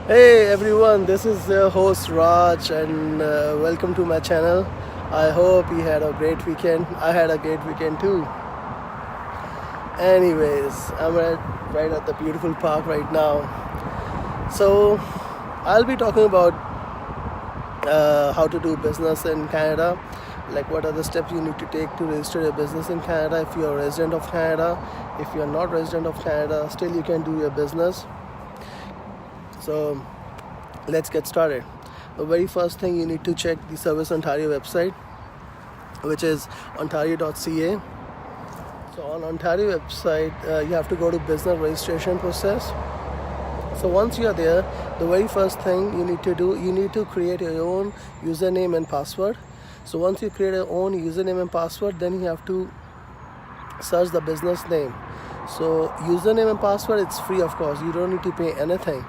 Hey everyone, this is your host Raj and welcome to my channel. I hope you had a great weekend. I had a great weekend too. Anyways, I'm right at the beautiful park right now. So, I'll be talking about how to do business in Canada, like what are the steps you need to take to register your business in Canada if you're a resident of Canada. If you're not resident of Canada, still you can do your business. So, let's get started. The very first thing you need to check the Service Ontario website, which is ontario.ca. So on Ontario website, you have to go to business registration process. So once you are there, the very first thing you need to do, you need to create your own username and password. So once you create your own username and password, then you have to search the business name. So username and password, it's free, of course, you don't need to pay anything.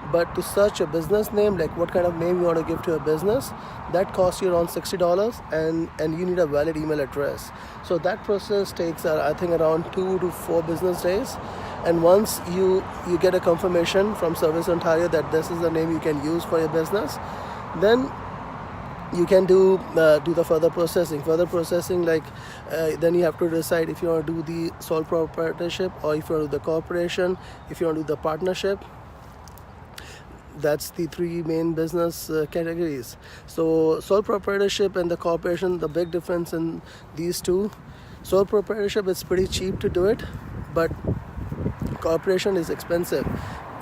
But to search your business name, like what kind of name you want to give to your business, that costs you around $60, and you need a valid email address. So that process takes I think around 2 to 4 business days. And once you get a confirmation from Service Ontario that this is the name you can use for your business, then you can do the further processing, like then you have to decide if you want to do the sole proprietorship or if you want to do the corporation, if you want to do the partnership. That's the three main business categories. So sole proprietorship and the corporation, the big difference in these two: sole proprietorship is pretty cheap to do it, but corporation is expensive.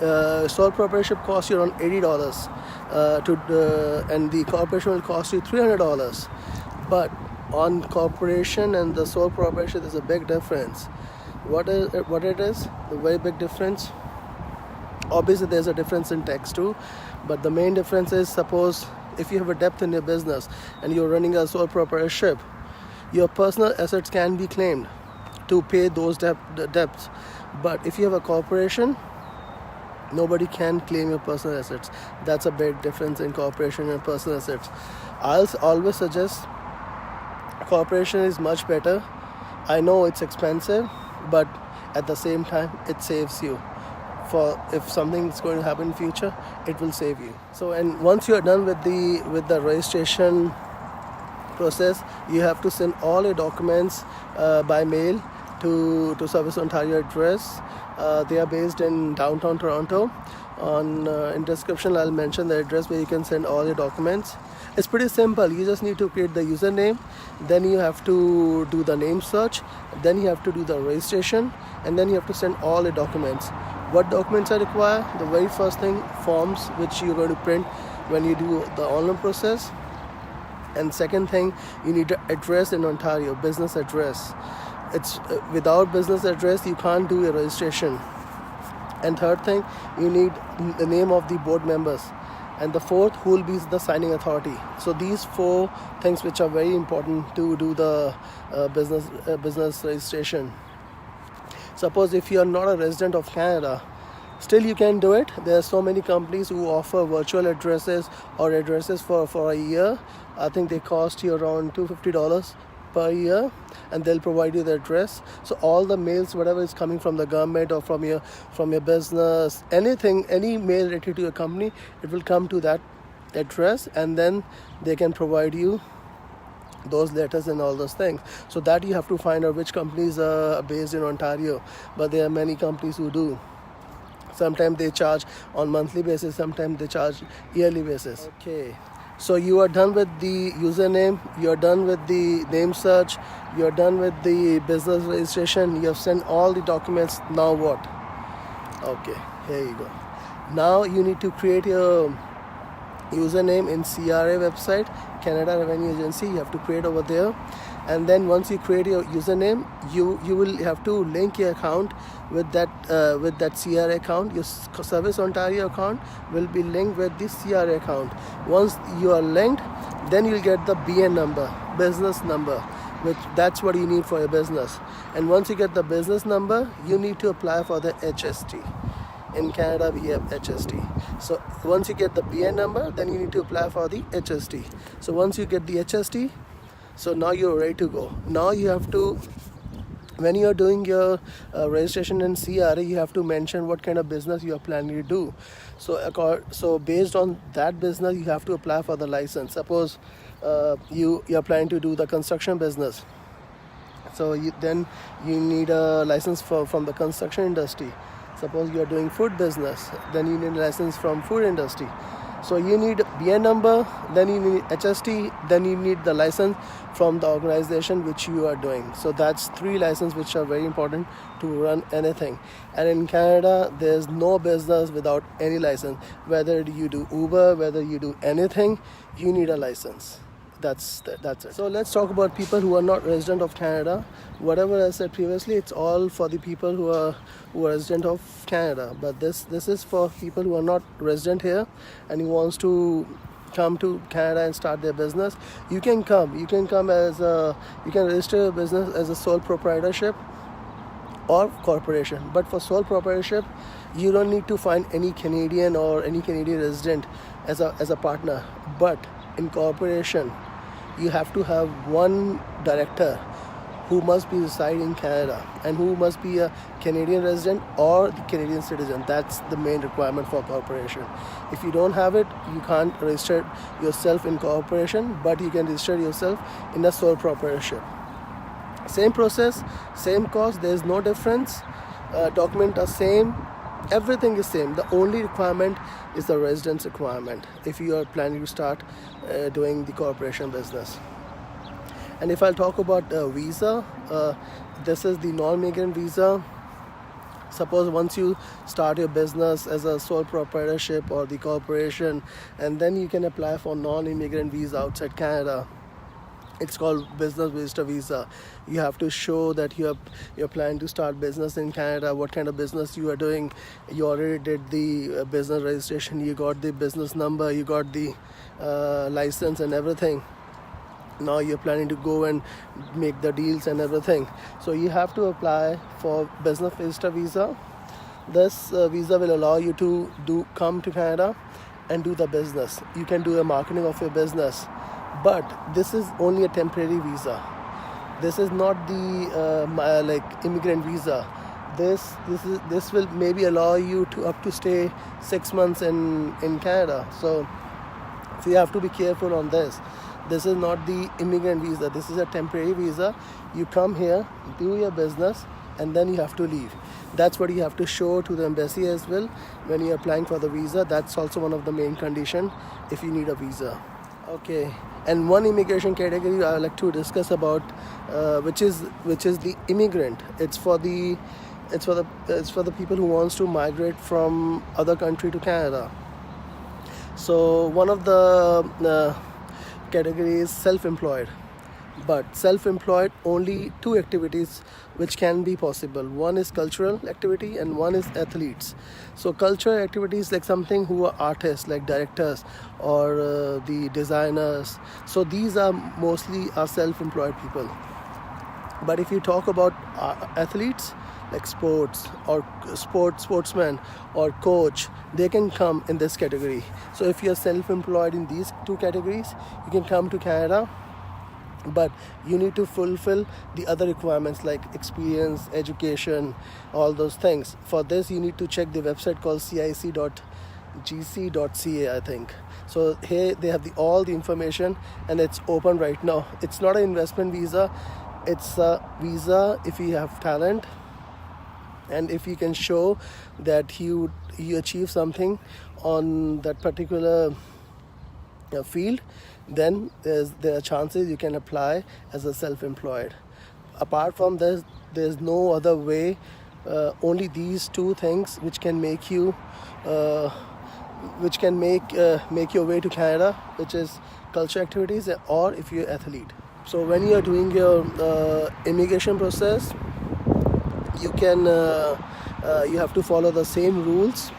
Sole proprietorship costs you around $80 and the corporation will cost you $300. But on corporation and the sole proprietorship, there's a big difference. What it is? The very big difference. Obviously, there's a difference in tax too, but the main difference is, suppose if you have a debt in your business and you're running a sole proprietorship, your personal assets can be claimed to pay those debts. But if you have a corporation, nobody can claim your personal assets. That's a big difference in corporation and personal assets. I'll always suggest corporation is much better. I know it's expensive, but at the same time, it saves you. For if something is going to happen in future, it will save you. So, and once you are done with the registration process, you have to send all your documents by mail to Service Ontario address. They are based in downtown Toronto. In description, I'll mention the address where you can send all your documents. It's pretty simple. You just need to create the username, then you have to do the name search, then you have to do the registration, and then you have to send all your documents. What documents are required? The very first thing, forms which you're going to print when you do the online process. And second thing, you need an address in Ontario, business address. It's without business address, you can't do a registration. And third thing, you need the name of the board members. And the fourth, who will be the signing authority. So these 4 things which are very important to do the business registration. Suppose if you are not a resident of Canada, still you can do it. There are so many companies who offer virtual addresses or addresses for a year. I think they cost you around $250 per year, and they'll provide you the address. So all the mails, whatever is coming from the government or from your business, anything, any mail related to your company, it will come to that address, and then they can provide you those letters and all those things. So that you have to find out which companies are based in Ontario, but there are many companies who do. Sometimes they charge on monthly basis, sometimes they charge yearly basis. Okay, so you are done with the username, you're done with the name search, you're done with the business registration, you have sent all the documents. Now what? Okay, here you go. Now you need to create your username in CRA website, Canada Revenue Agency. You have to create over there, and then once you create your username, you will have to link your account with that CRA account. Your Service Ontario account will be linked with the CRA account. Once you are linked, then you'll get the BN number, business number, which that's what you need for your business. And once you get the business number, you need to apply for the HST. In Canada, we have HST. So once you get the BN number, then you need to apply for the HST. So once you get the HST, so now you're ready to go. Now you have to when you're doing your registration in CRA, you have to mention what kind of business you are planning to do. So based on that business, you have to apply for the license. Suppose you're planning to do the construction business, so then you need a license from the construction industry. Suppose you are doing food business, then you need a license from food industry. So you need BN number, then you need HST, then you need the license from the organization which you are doing. So that's 3 licenses which are very important to run anything. And in Canada, there's no business without any license. Whether you do Uber, whether you do anything, you need a license. That's it. So let's talk about people who are not resident of Canada. Whatever I said previously, it's all for the people who are resident of Canada. But this is for people who are not resident here and who wants to come to Canada and start their business. You can come. You can come you can register your business as a sole proprietorship or corporation. But for sole proprietorship, you don't need to find any Canadian or any Canadian resident as a partner. But in corporation, you have to have one director who must be residing in Canada and who must be a Canadian resident or the Canadian citizen. That's the main requirement for corporation. If you don't have it, you can't register yourself in corporation, but you can register yourself in a sole proprietorship. Same process, same cost, there is no difference. Documents are same. Everything is same. The only requirement is the residence requirement if you are planning to start doing the corporation business. And if I'll talk about visa, this is the non-migrant visa. Suppose once you start your business as a sole proprietorship or the corporation, and then you can apply for non-immigrant visa outside Canada. It's called business visitor visa. You have to show that you're planning to start business in Canada, what kind of business you are doing. You already did the business registration, you got the business number, you got the license and everything. Now you're planning to go and make the deals and everything. So you have to apply for business visitor visa. This visa will allow you to come to Canada and do the business. You can do a marketing of your business. But this is only a temporary visa. This is not the like immigrant visa. This will maybe allow you to stay 6 months in Canada. So you have to be careful on this. This is not the immigrant visa. This is a temporary visa. You come here, do your business, and then you have to leave. That's what you have to show to the embassy as well when you're applying for the visa. That's also one of the main conditions if you need a visa. Okay, and one immigration category I would like to discuss about, which is the immigrant. It's for the people who wants to migrate from other country to Canada. So one of the categories is self-employed. But self-employed, only 2 activities which can be possible. One is cultural activity and one is athletes. So cultural activities like something who are artists like directors or the designers. So these are mostly self-employed people. But if you talk about athletes like sportsmen or coach, they can come in this category. So if you're self-employed in these 2 categories, you can come to Canada. But you need to fulfill the other requirements like experience, education, all those things. For this, you need to check the website called cic.gc.ca, I think. So here they have all the information and it's open right now. It's not an investment visa. It's a visa if you have talent and if you can show that you achieve something on that particular field, then there are chances you can apply as a self-employed. Apart from this, there's no other way. Only these 2 things which can make you make your way to Canada, which is culture activities or if you're an athlete. So when you are doing your immigration process, you have to follow the same rules.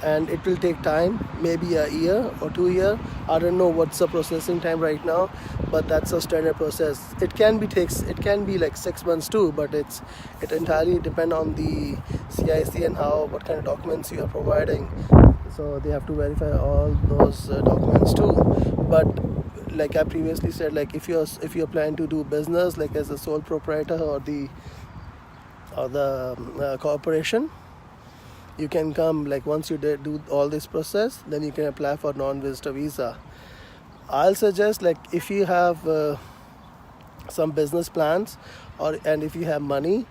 And it will take time, maybe a year or 2 years. I don't know what's the processing time right now, but that's a standard process. It can be like 6 months too, but it entirely depends on the CIC and what kind of documents you are providing. So they have to verify all those documents too. But like I previously said, like if you're planning to do business like as a sole proprietor or the corporation, you can come, like once you do all this process, then you can apply for non-visitor visa. I'll suggest, like if you have some business plans, and if you have money,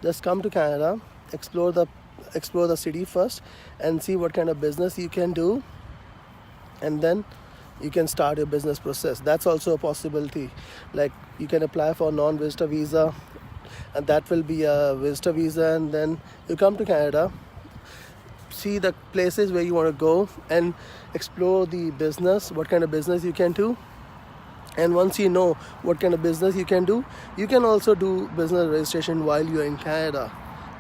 just come to Canada, explore the city first, and see what kind of business you can do, and then you can start your business process. That's also a possibility. Like you can apply for non-visitor visa, and that will be a visitor visa, and then you come to Canada, see the places where you want to go, and explore the business, what kind of business you can do. And once you know what kind of business you can do, you can also do business registration while you're in Canada.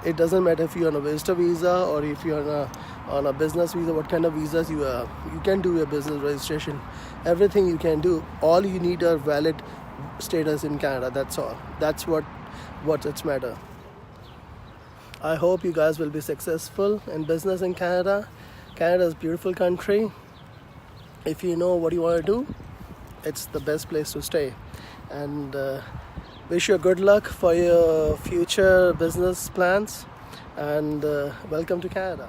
It doesn't matter if you're on a visitor visa or if you're on a business visa, what kind of visas you have. You can do your business registration. Everything you can do. All you need are valid status in Canada. That's all. That's what it's matter. I hope you guys will be successful in business in Canada. Canada is a beautiful country. If you know what you want to do, it's the best place to stay. And wish you good luck for your future business plans, and welcome to Canada.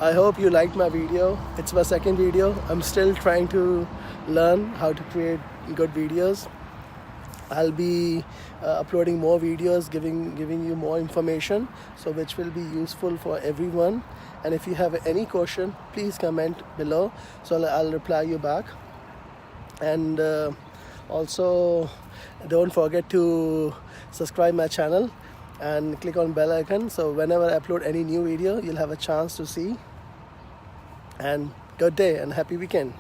I hope you liked my video. It's my second video. I'm still trying to learn how to create good videos. I'll be uploading more videos, giving you more information, so which will be useful for everyone. And if you have any question, please comment below, so I'll reply you back. And also don't forget to subscribe my channel and click on bell icon, so whenever I upload any new video, you'll have a chance to see. And good day and happy weekend.